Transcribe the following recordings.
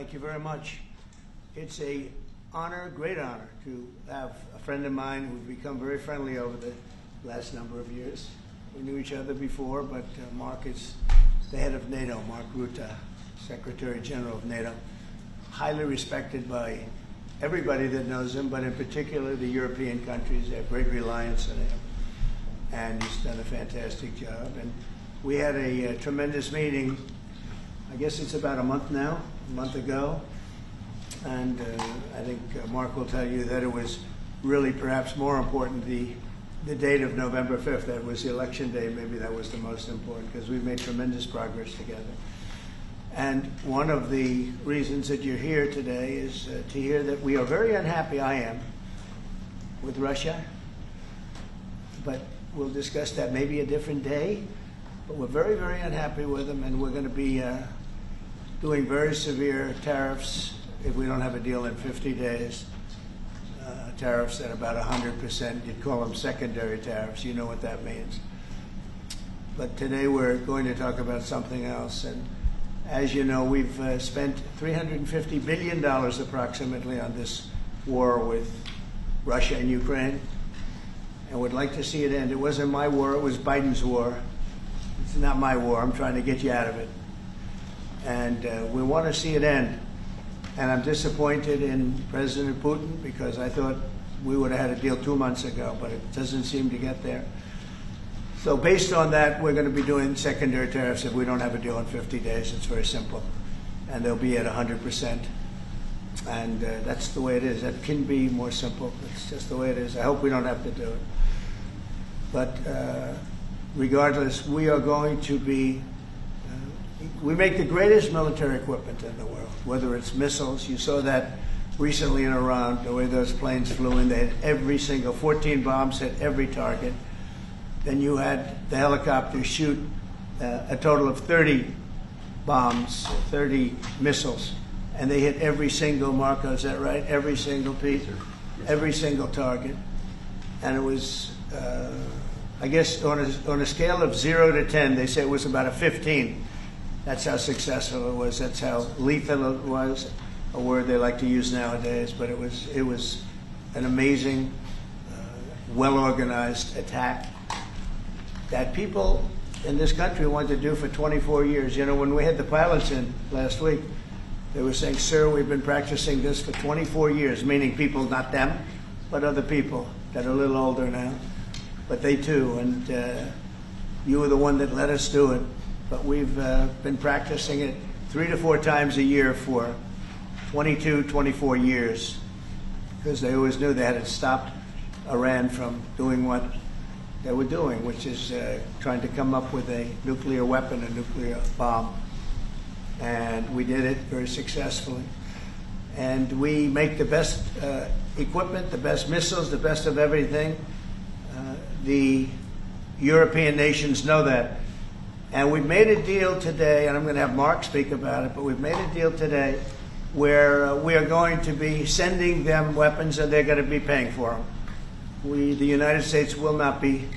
Thank you very much. It's a honor, great honor, to have a friend of mine who's become very friendly over the last number of years. We knew each other before, but Mark is the head of NATO, Mark Rutte, Secretary General of NATO. Highly respected by everybody that knows him, but in particular the European countries. They have great reliance on him, and he's done a fantastic job. And we had a tremendous meeting, I guess it's about a month ago, and I think Mark will tell you that it was really perhaps more important the date of November 5th. That was the election day. Maybe that was the most important, because we've made tremendous progress together. And one of the reasons that you're here today is to hear that we are very unhappy, I am, with Russia. But we'll discuss that maybe a different day. But we're very, very unhappy with them, and we're going to be doing very severe tariffs if we don't have a deal in 50 days. Tariffs at about 100%. You'd call them secondary tariffs. You know what that means. But today we're going to talk about something else. And as you know, we've spent $350 billion approximately on this war with Russia and Ukraine, and would like to see it end. It wasn't my war, it was Biden's war. It's not my war. I'm trying to get you out of it. And we want to see it end. And I'm disappointed in President Putin, because I thought we would have had a deal 2 months ago, but it doesn't seem to get there. So based on that, we're going to be doing secondary tariffs if we don't have a deal in 50 days. It's very simple. And they'll be at 100%. And that's the way it is. That can be more simple. It's just the way it is. I hope we don't have to do it. But regardless, we are going to be, we make the greatest military equipment in the world, whether it's missiles. You saw that recently in Iran, the way those planes flew in. They had every single, 14 bombs hit every target. Then you had the helicopters shoot a total of 30 bombs, 30 missiles, and they hit every single, Marco, is that right? Every single piece, every single target. And it was, I guess, on a scale of 0 to 10, they say it was about a 15. That's how successful it was. That's how lethal it was, a word they like to use nowadays. But it was an amazing, well-organized attack that people in this country wanted to do for 24 years. You know, when we had the pilots in last week, they were saying, "Sir, we've been practicing this for 24 years," meaning people, not them, but other people that are a little older now. But they too, and you were the one that let us do it. But we've been practicing it 3 to 4 times a year for 22, 24 years, because they always knew they had to stop Iran from doing what they were doing, which is trying to come up with a nuclear weapon, a nuclear bomb. And we did it very successfully. And we make the best equipment, the best missiles, the best of everything. The European nations know that. And we've made a deal today, and I'm going to have Mark speak about it, but we've made a deal today where we are going to be sending them weapons, and they're going to be paying for them. The United States will not be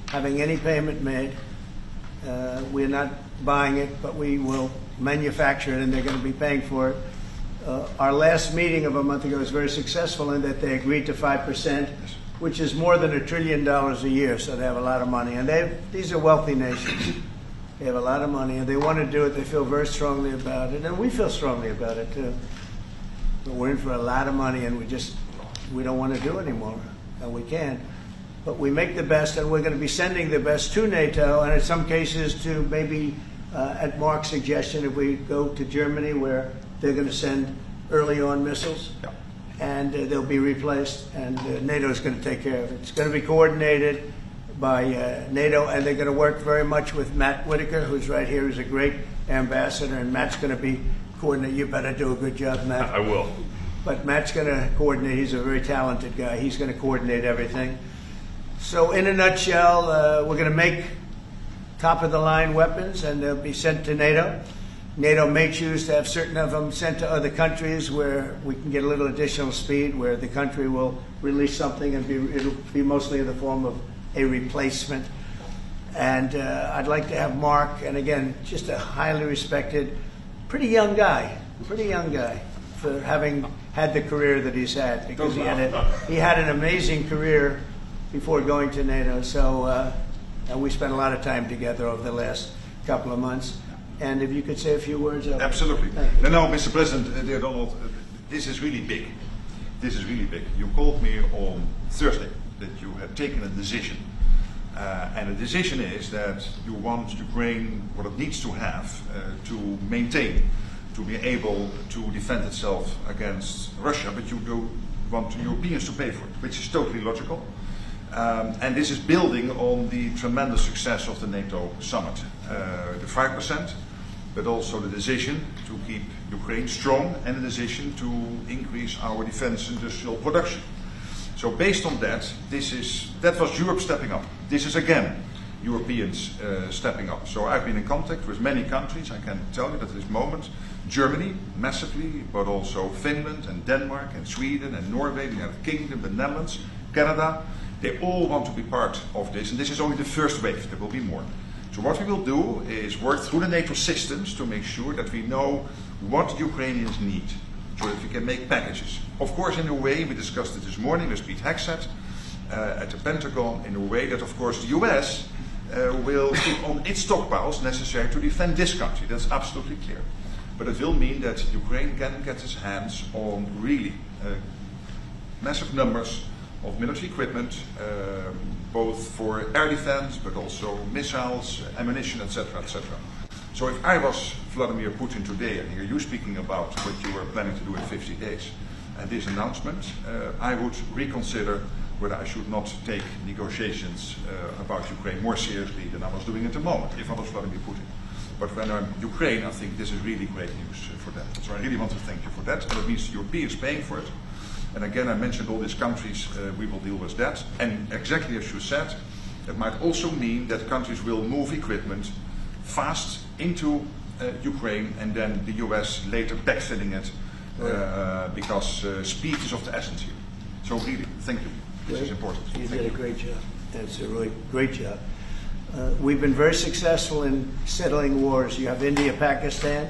having any payment made. We're not buying it, but we will manufacture it, and they're going to be paying for it. Our last meeting of a month ago was very successful in that they agreed to 5%, which is more than $1 trillion a year, so they have a lot of money. And these are wealthy nations. They have a lot of money, and they want to do it. They feel very strongly about it, and we feel strongly about it, too. But we're in for a lot of money, and we don't want to do anymore. And we can. But we make the best, and we're going to be sending the best to NATO, and in some cases to maybe, at Mark's suggestion, if we go to Germany, where they're going to send early on missiles, and they'll be replaced, and NATO is going to take care of it. It's going to be coordinated by NATO, and they're going to work very much with Matt Whitaker, who's right here, who's a great ambassador, and Matt's going to be coordinating. You better do a good job, Matt. I will. But Matt's going to coordinate. He's a very talented guy. He's going to coordinate everything. So in a nutshell, we're going to make top-of-the-line weapons, and they'll be sent to NATO. NATO may choose to have certain of them sent to other countries where we can get a little additional speed, where the country will release something, and it'll be mostly in the form of a replacement. And I'd like to have Mark, and again, just a highly respected, pretty young guy, Pretty young guy for having had the career that he's had, because he had an amazing career before going to NATO. So and we spent a lot of time together over the last couple of months. And if you could say a few words. Absolutely. No, Mr. President, dear Donald, this is really big. This is really big. You called me on Thursday that you had taken a decision. And the decision is that you want Ukraine what it needs to have to maintain, to be able to defend itself against Russia, but you do want Europeans to pay for it, which is totally logical. And this is building on the tremendous success of the NATO summit. The 5%, but also the decision to keep Ukraine strong and the decision to increase our defense industrial production. So based on that, that was Europe stepping up. This is again Europeans stepping up. So I've been in contact with many countries. I can tell you that at this moment, Germany massively, but also Finland and Denmark and Sweden and Norway, the United Kingdom, the Netherlands, Canada, they all want to be part of this. And this is only the first wave. There will be more. So what we will do is work through the NATO systems to make sure that we know what Ukrainians need, so that we can make packages. Of course, in a way, we discussed it this morning with Pete Hegseth at the Pentagon, in a way that, of course, the US will keep on its stockpiles necessary to defend this country. That's absolutely clear. But it will mean that Ukraine can get its hands on really massive numbers of military equipment, both for air defense, but also missiles, ammunition, etc., etc. So if I was Vladimir Putin today and hear you speaking about what you were planning to do in 50 days and this announcement, I would reconsider whether I should not take negotiations about Ukraine more seriously than I was doing at the moment, if I was Vladimir Putin. But when I'm Ukraine, I think this is really great news for them. So I really want to thank you for that. And it means the Europeans paying for it. And again, I mentioned all these countries, we will deal with that. And exactly as you said, it might also mean that countries will move equipment fast into Ukraine and then the US later backfilling it because speed is of the essence here. So really, thank you. This is important. You did a great job. That's a really great job. We've been very successful in settling wars. You have India, Pakistan,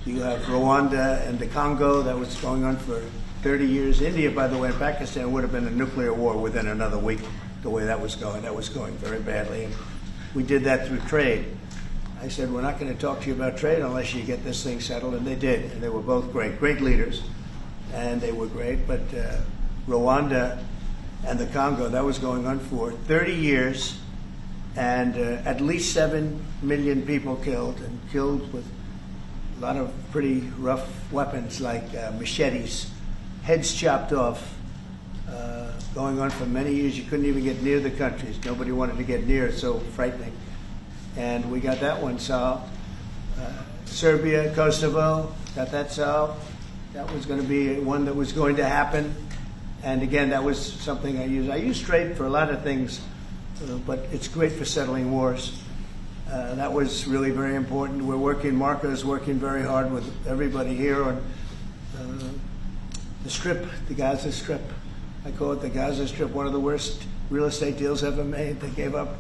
you have Rwanda and the Congo that was going on for 30 years. India, by the way, and Pakistan would have been a nuclear war within another week, the way that was going. That was going very badly. And we did that through trade. I said, we're not going to talk to you about trade unless you get this thing settled, and they did. And they were both great leaders, and they were great. But Rwanda and the Congo, that was going on for 30 years, and at least 7 million people killed, and killed with a lot of pretty rough weapons like machetes, heads chopped off, going on for many years. You couldn't even get near the countries. Nobody wanted to get near. It's so frightening. And we got that one solved. Serbia, Kosovo, got that solved. That was going to be one that was going to happen. And again, that was something I use. I use trade for a lot of things, but it's great for settling wars. That was really very important. We're working, Marco is working very hard with everybody here on the Strip, the Gaza Strip. I call it the Gaza Strip, one of the worst real estate deals ever made. They gave up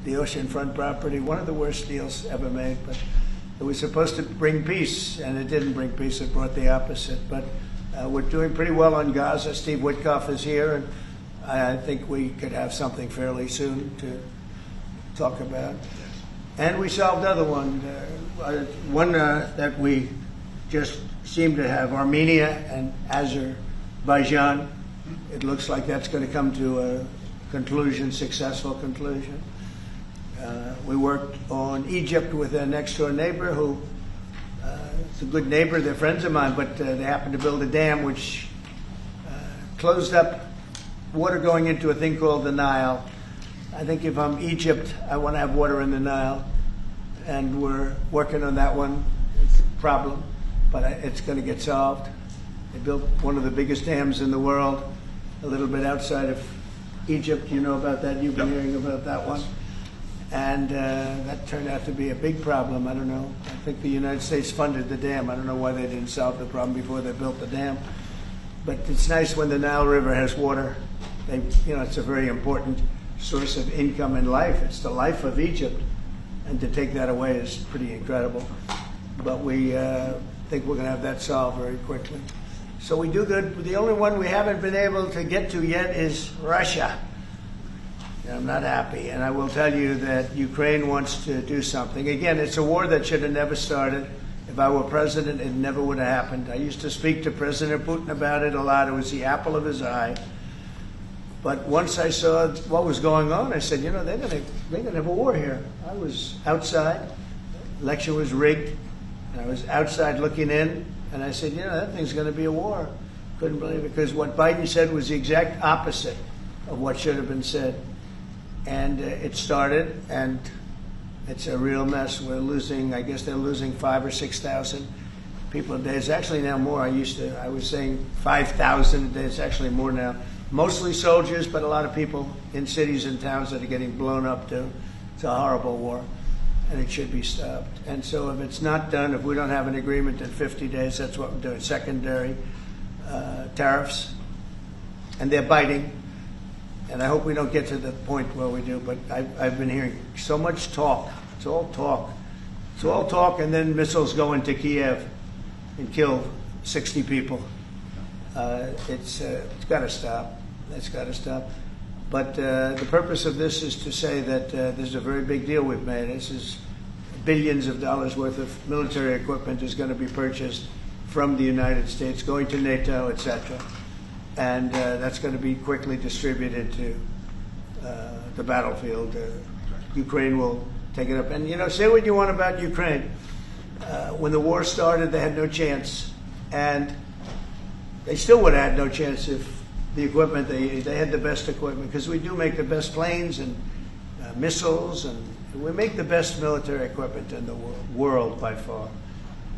the oceanfront property, one of the worst deals ever made. But it was supposed to bring peace, and it didn't bring peace. It brought the opposite. But we're doing pretty well on Gaza. Steve Witkoff is here, and I think we could have something fairly soon to talk about. And we solved another one, that we just seem to have, Armenia and Azerbaijan. It looks like that's going to come to a conclusion, successful conclusion. We worked on Egypt with a next-door neighbor who is a good neighbor. They're friends of mine, but they happened to build a dam which closed up water going into a thing called the Nile. I think if I'm Egypt, I want to have water in the Nile, and we're working on that one. It's a problem, but it's going to get solved. They built one of the biggest dams in the world, a little bit outside of Egypt. You know about that. You've been hearing about that one. And that turned out to be a big problem. I don't know. I think the United States funded the dam. I don't know why they didn't solve the problem before they built the dam. But it's nice when the Nile River has water. It's a very important source of income and life. It's the life of Egypt. And to take that away is pretty incredible. But we think we're going to have that solved very quickly. So we do good. The only one we haven't been able to get to yet is Russia. And I'm not happy. And I will tell you that Ukraine wants to do something. Again, it's a war that should have never started. If I were president, it never would have happened. I used to speak to President Putin about it a lot. It was the apple of his eye. But once I saw what was going on, I said, you know, they're gonna have a war here. I was outside. The election was rigged. And I was outside looking in. And I said, you know, that thing's going to be a war. Couldn't believe it, because what Biden said was the exact opposite of what should have been said. And it started, and it's a real mess. We're losing, I guess they're losing 5,000 or 6,000 people a day. It's actually now more. I was saying 5,000 a day. It's actually more now. Mostly soldiers, but a lot of people in cities and towns that are getting blown up too. It's a horrible war, and it should be stopped. And so if it's not done, if we don't have an agreement in 50 days, that's what we're doing. Secondary tariffs, and they're biting. And I hope we don't get to the point where we do, but I've been hearing so much talk. It's all talk. It's all talk, and then missiles go into Kiev and kill 60 people. It's got to stop. It's got to stop. But the purpose of this is to say that this is a very big deal we've made. This is billions of dollars worth of military equipment is going to be purchased from the United States, going to NATO, etc. And that's going to be quickly distributed to the battlefield. Ukraine will take it up. And, you know, say what you want about Ukraine. When the war started, they had no chance. And they still would have had no chance if the equipment, they had the best equipment, because we do make the best planes and missiles, and we make the best military equipment in the world by far.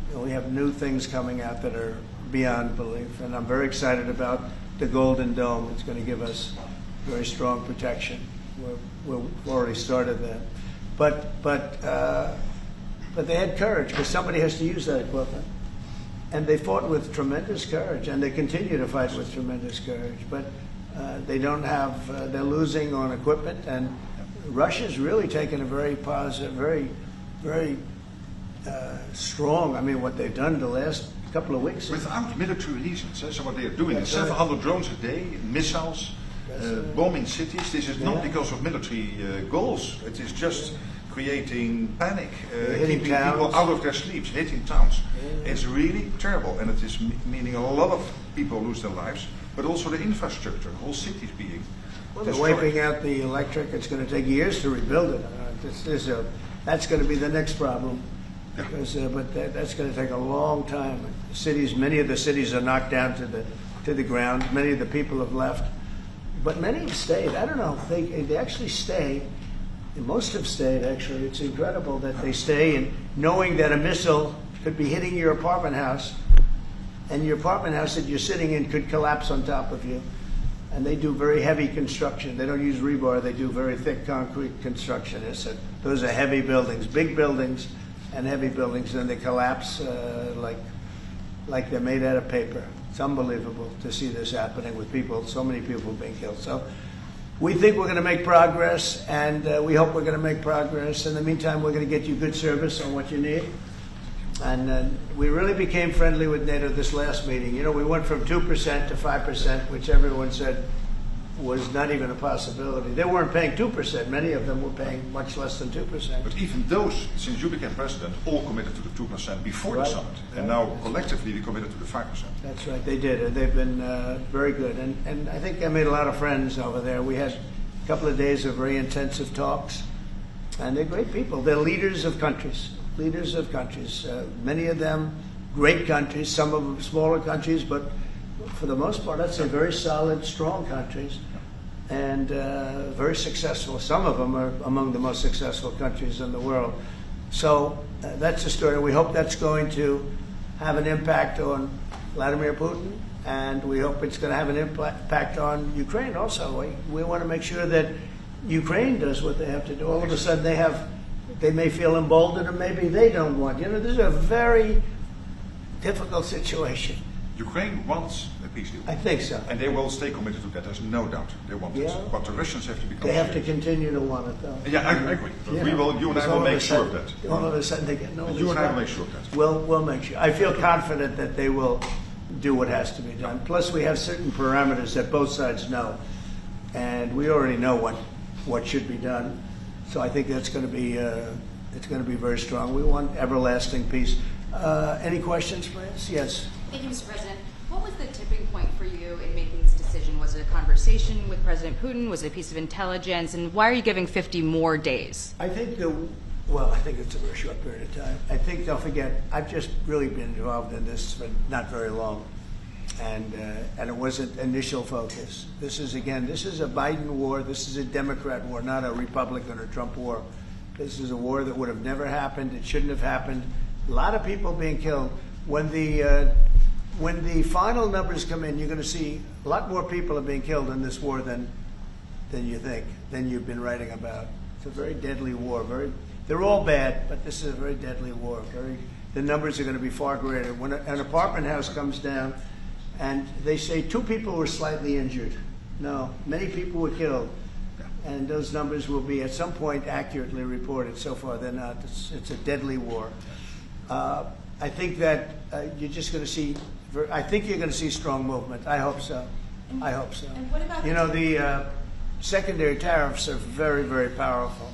You know, we have new things coming out that are beyond belief, and I'm very excited about the Golden Dome. It's going to give us very strong protection. We've already started that. But they had courage, because somebody has to use that equipment. And they fought with tremendous courage, and they continue to fight with tremendous courage. But they don't have, they're losing on equipment, and Russia's really taken a very positive, very strong, I mean, what they've done the last couple of weeks. Without military reasons. So what they are doing is 700 drones a day, missiles, bombing cities. This is not because of military goals. It is just creating panic, keeping people out of their sleeps, hitting towns. Yeah. It's really terrible, and it is meaning a lot of people lose their lives, but also the infrastructure, whole cities being they're wiping out the electric. It's going to take years to rebuild it. That's going to be the next problem, because that's going to take a long time. Cities, many of the cities are knocked down to the ground. Many of the people have left, but many have stayed. I don't know. They actually stay. Most have stayed, actually. It's incredible that they stay, and knowing that a missile could be hitting your apartment house, and your apartment house that you're sitting in could collapse on top of you. And they do very heavy construction. They don't use rebar. They do very thick concrete construction. Those are heavy buildings, big buildings and heavy buildings, and they collapse like they're made out of paper. It's unbelievable to see this happening with people, so many people being killed. So we think we're going to make progress, and we hope we're going to make progress. In the meantime, we're going to get you good service on what you need. And we really became friendly with NATO this last meeting. You know, we went from 2% to 5%, which everyone said was not even a possibility. They weren't paying 2%. Many of them were paying much less than 2%. But even those, since you became president, all committed to the 2% before the summit. And now collectively we committed to the 5%. That's right, they did. And they've been very good. And I think I made a lot of friends over there. We had a couple of days of very intensive talks. And they're great people. They're leaders of countries. Leaders of countries. Many of them great countries, some of them smaller countries, but for the most part, I'd say very solid, strong countries, and very successful. Some of them are among the most successful countries in the world. So that's the story. We hope that's going to have an impact on Vladimir Putin, and we hope it's going to have an impact on Ukraine also. We want to make sure that Ukraine does what they have to do. All of a sudden they may feel emboldened, or maybe they don't want. You know, this is a very difficult situation. Ukraine wants a peace deal. I think so. And they will stay committed to that, there's no doubt. They want it. Yeah. But the Russians have to become They have to serious. continue to want it, though. Yeah, I agree. You We know, will, you and because I will all of make a sure of sudden- that. All of a sudden they get no. You and I will make sure of that. We'll make sure. I feel confident that they will do what has to be done. Plus, we have certain parameters that both sides know, and we already know what should be done. So I think that's going to be it's going to be very strong. We want everlasting peace. Any questions, France? Yes. Thank you, Mr. President. What was the tipping point for you in making this decision? Was it a conversation with President Putin? Was it a piece of intelligence? And why are you giving 50 more days? I think I think it's a very short period of time. I think, don't forget, I've just really been involved in this for not very long. And it wasn't initial focus. This is a Biden war. This is a Democrat war, not a Republican or Trump war. This is a war that would have never happened. It shouldn't have happened. A lot of people being killed. When the final numbers come in, you're going to see a lot more people are being killed in this war than you think, than you've been writing about. It's a very deadly war. They're all bad, but this is a very deadly war. The numbers are going to be far greater. When an apartment house comes down, and they say 2 people were slightly injured. No, many people were killed. And those numbers will be at some point accurately reported. So far, they're not. It's a deadly war. I think that you're just going to see. I think you're going to see strong movement. I hope so. I hope so. And what about the secondary tariffs are very, very powerful.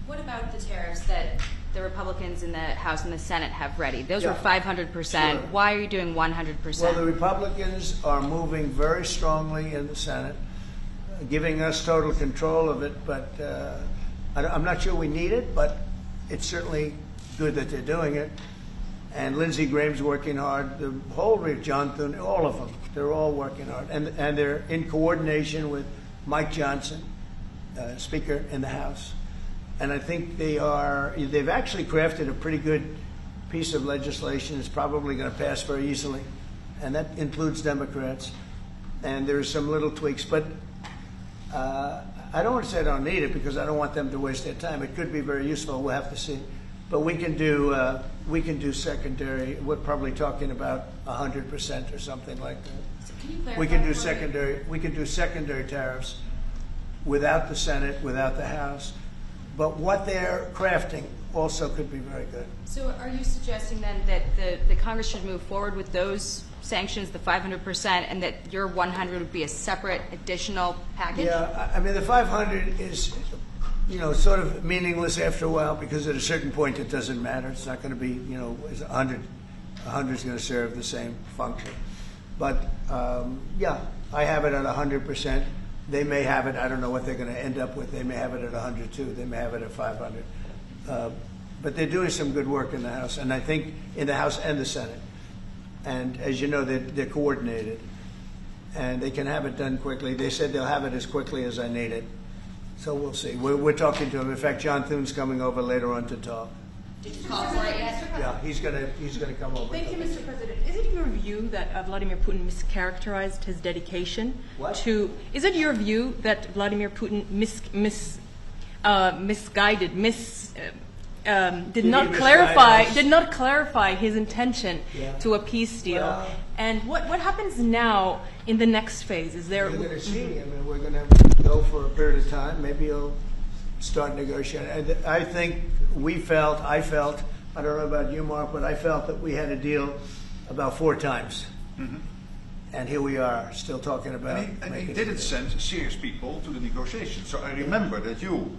What about the tariffs that the Republicans in the House and the Senate have ready? Those Yeah. were 500%. Sure. Why are you doing 100%? Well, the Republicans are moving very strongly in the Senate, giving us total control of it. But I'm not sure we need it, but it's certainly good that they're doing it. And Lindsey Graham's working hard. The whole John Thune, all of them, they're all working hard, and they're in coordination with Mike Johnson, Speaker in the House. And I think they've actually crafted a pretty good piece of legislation. It's probably going to pass very easily, and that includes Democrats. And there are some little tweaks, but I don't want to say I don't need it because I don't want them to waste their time. It could be very useful. We'll have to see. But we can do secondary. We're probably talking about 100% or something like that. So can you clarify We can do for me? secondary. We can do secondary tariffs without the Senate, without the House. But what they're crafting also could be very good. So are you suggesting then that the Congress should move forward with those sanctions, the 500%, and that your 100 would be a separate additional package? Yeah, I mean, the 500 is, sort of meaningless after a while because at a certain point it doesn't matter. It's not going to be, 100. 100 is going to serve the same function. But, I have it at 100%. They may have it, I don't know what they're going to end up with. They may have it at 100 too. They may have it at 500. But they're doing some good work in the House, and I think in the House and the Senate. And as you know, they're coordinated, and they can have it done quickly. They said they'll have it as quickly as I need it. So we'll see. We're talking to him. In fact, John Thune's coming over later on to talk. Did you call for it yet? Yeah, he's gonna come over. Thank you, Mr. President. Is it your view that Vladimir Putin mischaracterized his dedication to? Is it your view that Vladimir Putin did not clarify his intention to a peace deal? Well, and what happens now in the next phase? Is there? We're going to see. I mean, we're going to go for a period of time. Maybe he'll start negotiating. I think I felt, I don't know about you, Mark, but I felt that we had a deal about 4 times. Mm-hmm. And here we are, still talking about it. And he didn't send serious people to the negotiations. So I remember that you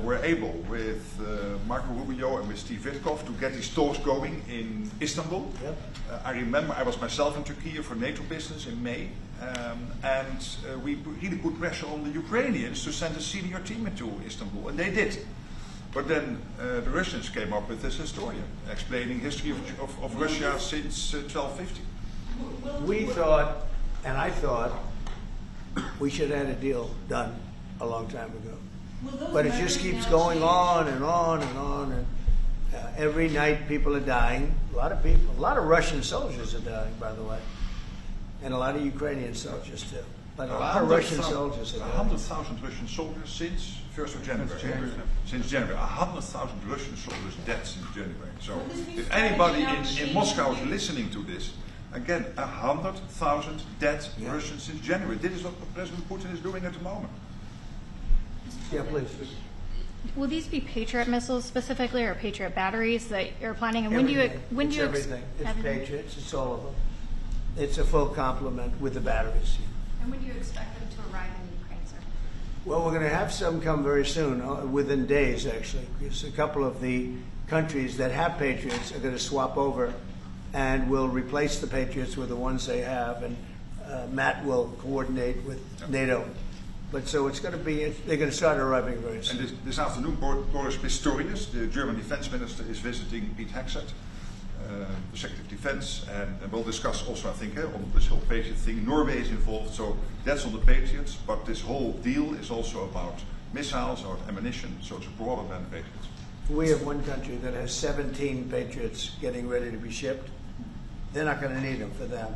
were able, with Marco Rubio and with Steve Witkoff, to get these talks going in Istanbul. Yep. I remember I was myself in Turkey for NATO business in May, and we really put pressure on the Ukrainians to send a senior team into Istanbul, and they did. But then the Russians came up with this historian explaining history of Russia since 1250. We thought, and I thought, we should have had a deal done a long time ago. But it just keeps going on and on and on. And every night people are dying. A lot of people, a lot of Russian soldiers are dying, by the way. And a lot of Ukrainian soldiers too. But a lot of Russian soldiers are dying. 100,000 Russian soldiers since 1st of January. Since January. 100,000 Russian soldiers dead since January. So if anybody in Moscow is listening to this, Again, 100,000 dead Russians since January. This is what President Putin is doing at the moment. Yeah, please. Will these be Patriot missiles specifically, or Patriot batteries that you're planning? And when do you It's everything. It's Patriots. It's all of them. It's a full complement with the batteries. And when do you expect them to arrive in Ukraine, sir? Well, we're going to have some come very soon, within days, actually. Because a couple of the countries that have Patriots are going to swap over and will replace the Patriots with the ones they have. And Matt will coordinate with NATO. But so it's going to be, they're going to start arriving very soon. And this afternoon, Boris Pistorius, the German defense minister, is visiting Pete Hegseth, the Secretary of Defense, and we'll discuss also, I think, on this whole Patriot thing. Norway is involved, so that's on the Patriots, but this whole deal is also about missiles or ammunition, so it's broader than Patriots. We have one country that has 17 Patriots getting ready to be shipped. They're not going to need them for them.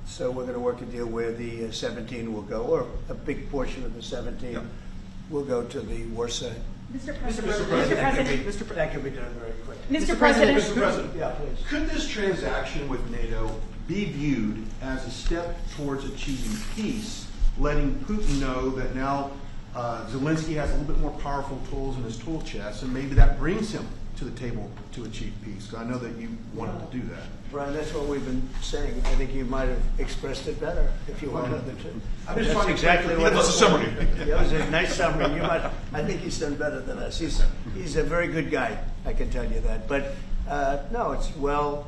So we're going to work a deal where the 17 will go, or a big portion of the 17 will go to the war side. Mr. President. That can be done very quickly. Mr. President. Mr. President, Yeah, please. could this transaction with NATO be viewed as a step towards achieving peace, letting Putin know that now Zelensky has a little bit more powerful tools in his tool chest, and maybe that brings him to the table to achieve peace? 'Cause I know that you wanted to do that. Brian, that's what we've been saying. I think you might have expressed it better if you wanted to. I'm just That's trying to exactly what That's a summary. That was a nice summary. You might. I think he's done better than us. He's a very good guy. I can tell you that. But no, it's well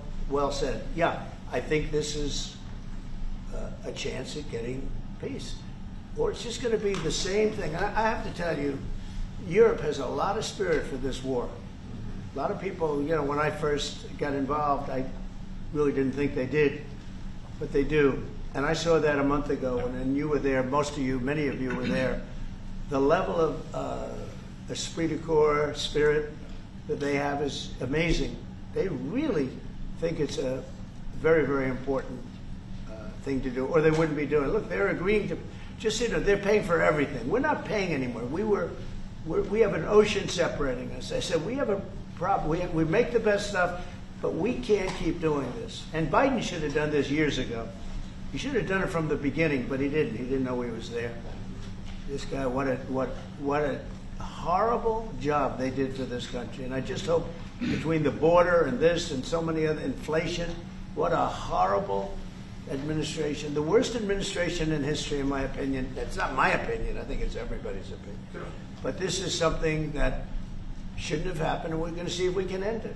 said. Yeah, I think this is a chance at getting peace, or it's just going to be the same thing. And I have to tell you, Europe has a lot of spirit for this war. A lot of people, when I first got involved, I really didn't think they did, but they do. And I saw that a month ago, and you were there, most of you, many of you were there. The level of esprit de corps, spirit that they have is amazing. They really think it's a very, very important thing to do, or they wouldn't be doing it. Look, they're agreeing to, they're paying for everything. We're not paying anymore. We have an ocean separating us. I said, we have a problem. We make the best stuff, but we can't keep doing this. And Biden should have done this years ago. He should have done it from the beginning, but he didn't. He didn't know he was there. This guy, what a horrible job they did to this country. And I just hope between the border and this and so many other, inflation, what a horrible administration. The worst administration in history, in my opinion. That's not my opinion. I think it's everybody's opinion. But this is something that shouldn't have happened, and we're going to see if we can end it.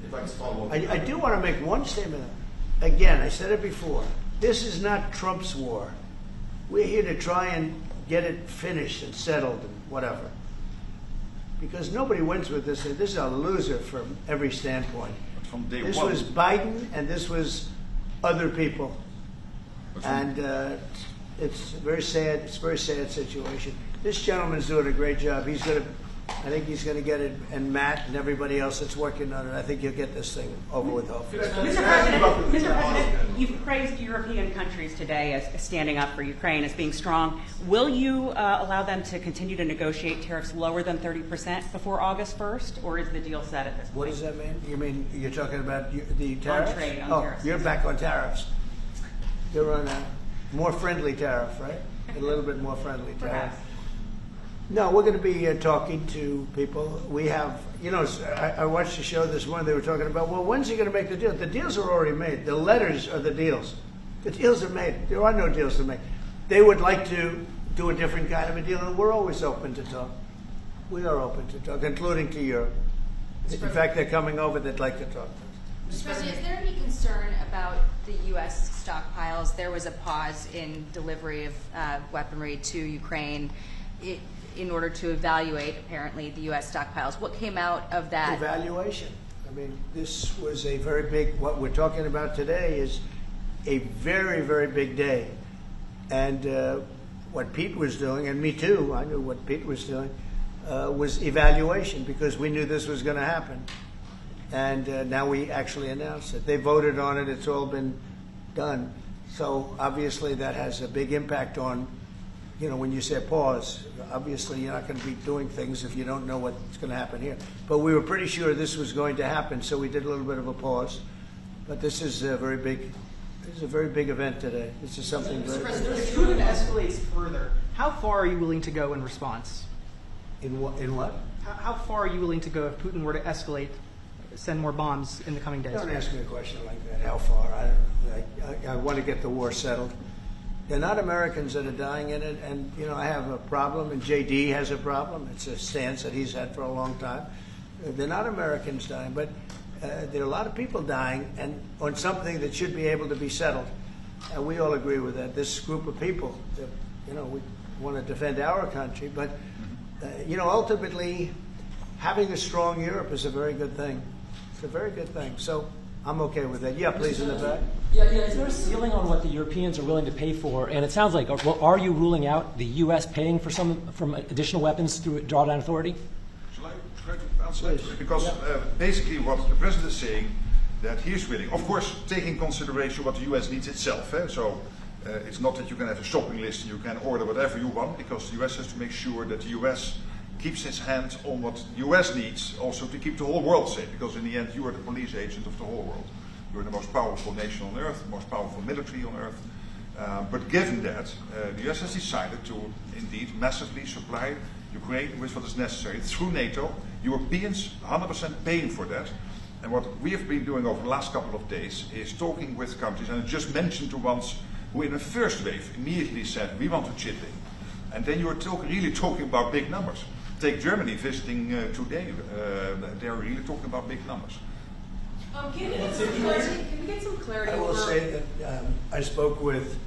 If I can follow up. I do want to make one statement. Again, I said it before. This is not Trump's war. We're here to try and get it finished and settled and whatever. Because nobody wins with this. This is a loser from every standpoint. From day This one. was Biden, and this was other people. And it's very sad. It's a very sad situation. This gentleman's doing a great job. I think he's going to get it, and Matt and everybody else that's working on it. I think he'll get this thing over with, hopefully. Mr. President, you've praised European countries today as standing up for Ukraine, as being strong. Will you allow them to continue to negotiate tariffs lower than 30% before August 1st, or is the deal set at this point? What does that mean? You mean you're talking about the tariffs? On trade, on tariffs. You're back on tariffs. You're on a more friendly tariff, right? A little bit more friendly tariff. Perhaps. No, we're going to be talking to people. We have, I watched the show this morning. They were talking about, well, when's he going to make the deal? The deals are already made. The letters are the deals. The deals are made. There are no deals to make. They would like to do a different kind of a deal, and we're always open to talk. We are open to talk, including to Europe. In fact, they're coming over. They'd like to talk to us. Mr. President, is there any concern about the U.S. stockpiles? There was a pause in delivery of weaponry to Ukraine in order to evaluate, apparently, the U.S. stockpiles. What came out of that? Evaluation. I mean, this was a very big, what we're talking about today is a very, very big day. And what Pete was doing, and me too, I knew what Pete was doing, was evaluation, because we knew this was going to happen. And now we actually announced it. They voted on it. It's all been done. So obviously that has a big impact on, when you say pause, obviously you're not going to be doing things if you don't know what's going to happen here. But we were pretty sure this was going to happen, so we did a little bit of a pause. But this is very big This is a very big event today. This is something very... If Putin escalates further, how far are you willing to go in response? In what? How far are you willing to go if Putin were to escalate, send more bombs in the coming days? Don't ask me a question like that. How far? I want to get the war settled. They're not Americans that are dying in it, and you know I have a problem, and JD has a problem. It's a stance that he's had for a long time. They're not Americans dying, but there are a lot of people dying, and on something that should be able to be settled. And we all agree with that. This group of people, you know, we want to defend our country, but you know, ultimately, having a strong Europe is a very good thing. It's a very good thing. So I'm okay with that. Yeah, please, in the back. Yeah. Is there a ceiling on what the Europeans are willing to pay for? And it sounds like, are you ruling out the U.S. paying for from additional weapons through drawdown authority? Shall I answer that? Because basically what the president is saying, that he's willing, of course, taking consideration what the U.S. needs itself. So it's not that you can have a shopping list and you can order whatever you want, because the U.S. has to make sure that the U.S. keeps its hand on what the U.S. needs also to keep the whole world safe, because in the end you are the police agent of the whole world. You're the most powerful nation on earth, the most powerful military on earth. But given that, the U.S. has decided to indeed massively supply Ukraine with what is necessary through NATO. Europeans 100% paying for that. And what we have been doing over the last couple of days is talking with countries, and I just mentioned the ones who in the first wave immediately said, we want to chip in. And then you are really talking about big numbers. Take Germany visiting today. They're really talking about big numbers. Can we get some clarity? I will say that I spoke with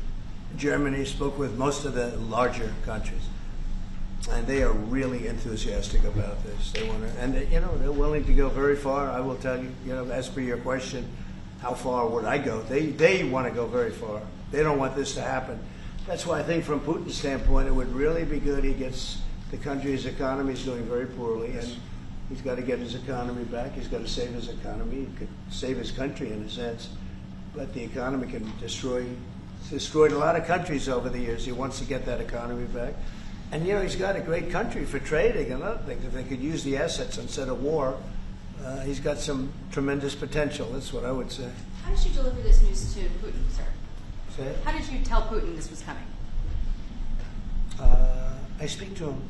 Germany, spoke with most of the larger countries, and they are really enthusiastic about this. They want to, and you know, they're willing to go very far. I will tell you, you know, as per your question, how far would I go? They want to go very far. They don't want this to happen. That's why I think from Putin's standpoint, it would really be good. He gets the country's economy is doing very poorly, and he's got to get his economy back. He's got to save his economy. He could save his country in a sense, but the economy can destroyed a lot of countries over the years. He wants to get that economy back. And, you know, he's got a great country for trading and other things. If they could use the assets instead of war, he's got some tremendous potential. That's what I would say. How did you deliver this news to Putin, sir? Say it? How did you tell Putin this was coming? I speak to him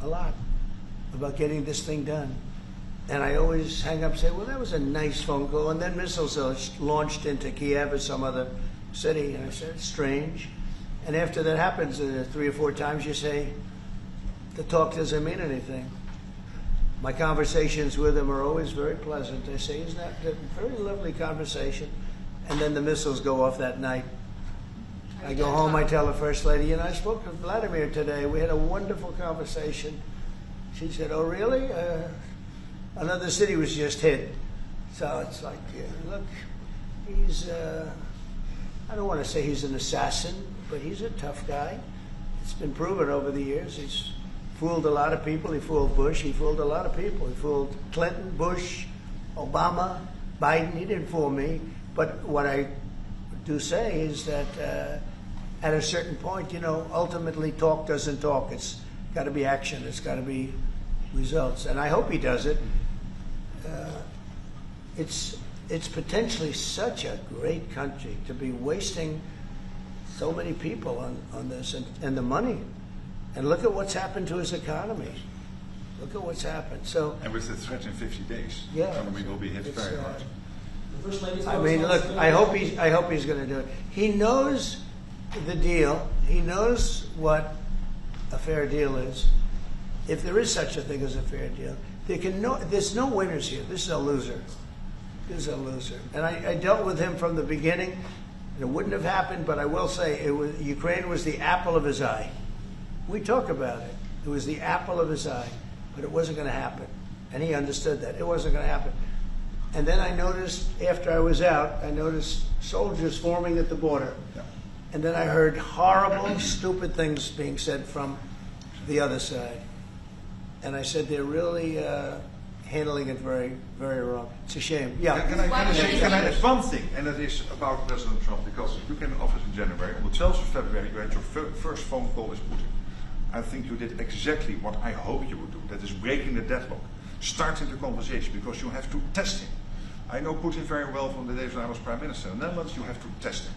a lot about getting this thing done. And I always hang up and say, well, that was a nice phone call. And then missiles are launched into Kiev or some other city. And I said, it's strange. And after that happens 3 or 4 times, you say, the talk doesn't mean anything. My conversations with him are always very pleasant. I say, isn't that a very lovely conversation? And then the missiles go off that night. I go home, I tell the First Lady, you know, I spoke to Vladimir today. We had a wonderful conversation. She said, oh, really? Another city was just hit. So it's like, look, he's, I don't want to say he's an assassin, but he's a tough guy. It's been proven over the years. He's fooled a lot of people. He fooled Bush. He fooled a lot of people. He fooled Clinton, Bush, Obama, Biden. He didn't fool me. But what I do say is that at a certain point, you know, ultimately talk doesn't talk. It's got to be action. It's got to be results. And I hope he does it. It's potentially such a great country to be wasting so many people on this and the money. And look at what's happened to his economy. Look at what's happened. So, and with the threat in 50 days, yeah, the economy will be hit very hard. I mean, look, I hope he's going to do it. He knows the deal. He knows what a fair deal is. If there is such a thing as a fair deal, there's no winners here. This is a loser. This is a loser. And I dealt with him from the beginning. It wouldn't have happened, but I will say Ukraine was the apple of his eye. We talk about it. It was the apple of his eye, but it wasn't going to happen. And he understood that. It wasn't going to happen. And then I noticed, after I was out, I noticed soldiers forming at the border. Yeah. And then I heard horrible, stupid things being said from the other side. And I said, they're really handling it very, very wrong. It's a shame. Yeah. Can I add one thing, and that is about President Trump, because you came in office in January. On the 12th of February, you had your first phone call with Putin. I think you did exactly what I hope you would do. That is breaking the deadlock, starting the conversation, because you have to test him. I know Putin very well from the days when I was Prime Minister in the Netherlands. You have to test him.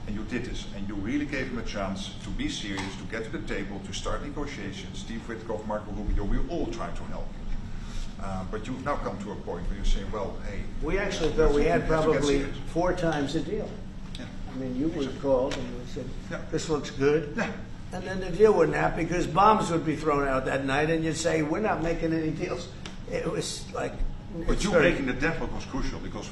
And you did this, and you really gave him a chance to be serious, to get to the table, to start negotiations. Steve Witkoff, Marco Rubio, we all tried to help you. But you've now come to a point where you say, well, hey... We actually thought we had probably 4 times the deal. Yeah. I mean, you would call and you would say, Yeah. this looks good. Yeah. And then the deal wouldn't happen because bombs would be thrown out that night and you'd say, we're not making any deals. It was like... But you making the deadlock was crucial because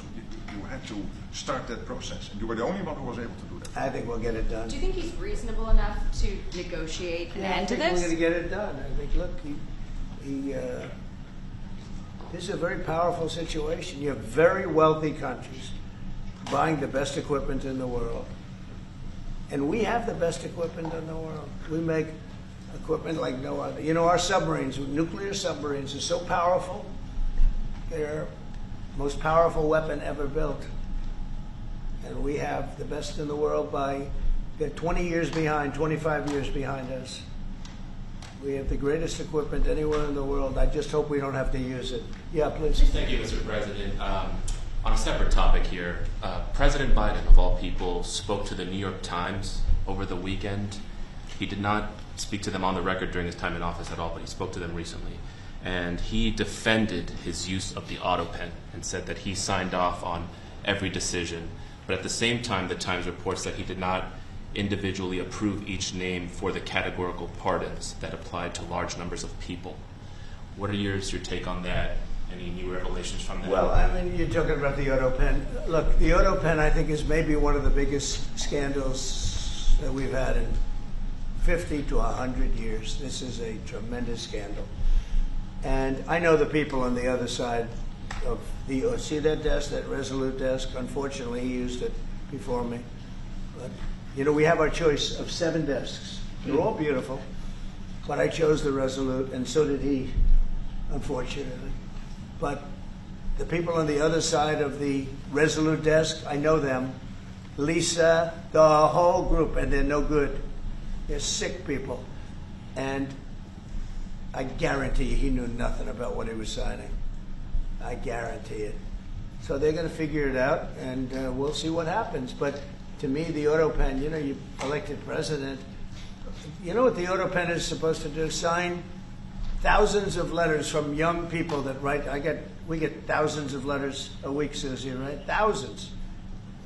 you had to start that process. And you were the only one who was able to do that. I think we'll get it done. Do you think he's reasonable enough to negotiate an end to I think we're this? going to get it done. I think, look, this is a very powerful situation. You have very wealthy countries buying the best equipment in the world. And we have the best equipment in the world. We make equipment like no other. You know, our submarines, nuclear submarines, are so powerful. They're the most powerful weapon ever built. And we have the best in the world they're 20 years behind, 25 years behind us. We have the greatest equipment anywhere in the world. I just hope we don't have to use it. Yeah, please. Thank you, Mr. President. On a separate topic here, President Biden, of all people, spoke to the New York Times over the weekend. He did not speak to them on the record during his time in office at all, but he spoke to them recently. And he defended his use of the auto pen and said that he signed off on every decision. But at the same time, the Times reports that he did not individually approve each name for the categorical pardons that applied to large numbers of people. What are your take on that? Any new revelations from that? Well, I mean, you're talking about the auto pen. Look, the auto pen, I think, is maybe one of the biggest scandals that we've had in 50 to 100 years. This is a tremendous scandal. And I know the people on the other side of the, see that desk, that Resolute desk? Unfortunately, he used it before me. But, you know, we have our choice of 7 desks. They're all beautiful. But I chose the Resolute, and so did he, unfortunately. But the people on the other side of the Resolute desk, I know them. Lisa, the whole group, and they're no good. They're sick people. And I guarantee you he knew nothing about what he was signing. I guarantee it. So they're going to figure it out, and we'll see what happens. But to me, the auto pen, you know, you elected president. You know what the auto pen is supposed to do? Sign thousands of letters from young people that write. We get thousands of letters a week, Susie, right? Thousands.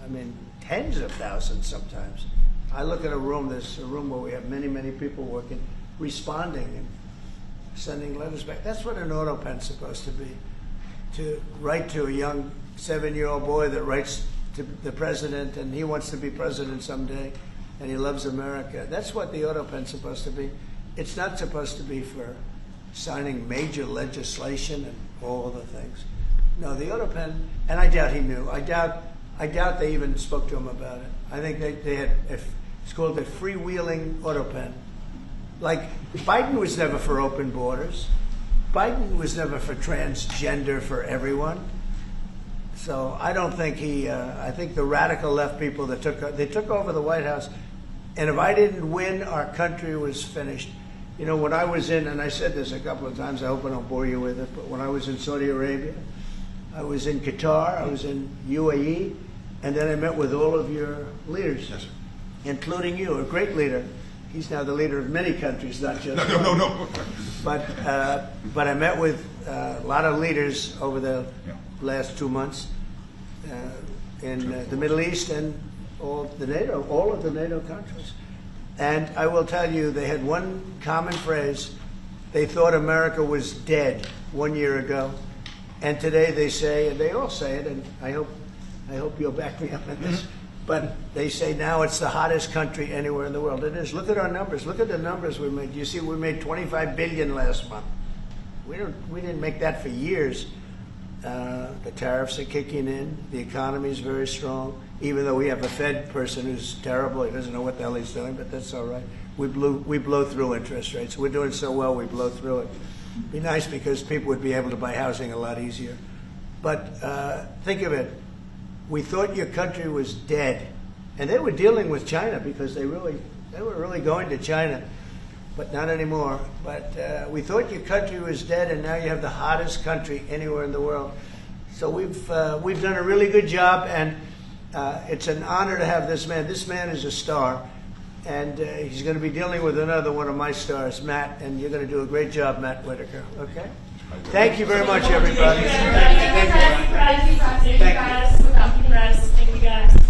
I mean, tens of thousands sometimes. I look at a room, there's a room where we have many, many people working, responding and sending letters back. That's what an auto pen's supposed to be. To write to a young 7-year-old boy that writes to the president and he wants to be president someday and he loves America. That's what the auto pen's supposed to be. It's not supposed to be for signing major legislation and all the things. No, the auto pen, and I doubt he knew. I doubt they even spoke to him about it. I think they had, it's called a freewheeling auto pen. Like, Biden was never for open borders. Biden was never for transgender for everyone. So I don't think I think the radical left people that took over the White House, and if I didn't win, our country was finished. You know, when I was in, and I said this a couple of times, I hope I don't bore you with it, but when I was in Saudi Arabia, I was in Qatar, I was in UAE, and then I met with all of your leaders, yes, including you, a great leader. He's now the leader of many countries, not just one. No. But I met with a lot of leaders over the last 2 months in the Middle East and all of the NATO countries. And I will tell you, they had one common phrase. They thought America was dead 1 year ago. And today they say, and they all say it, and I hope you'll back me up on this, but they say now it's the hottest country anywhere in the world. It is. Look at our numbers. Look at the numbers we made. You see, we made $25 billion last month. We didn't make that for years. The tariffs are kicking in. The economy is very strong. Even though we have a Fed person who's terrible, he doesn't know what the hell he's doing, but that's all right. We blow through interest rates. We're doing so well, we blow through it. It'd be nice because people would be able to buy housing a lot easier. But think of it. We thought your country was dead, and they were dealing with China because they were really going to China, but not anymore. But we thought your country was dead, and now you have the hottest country anywhere in the world. So we've done a really good job, and It's an honor to have this man. This man is a star, and he's going to be dealing with another one of my stars, Matt, and you're going to do a great job, Matt Whitaker. Okay? Thank you very much, everybody. Thank you, guys. Thank you, guys. Thank you, guys.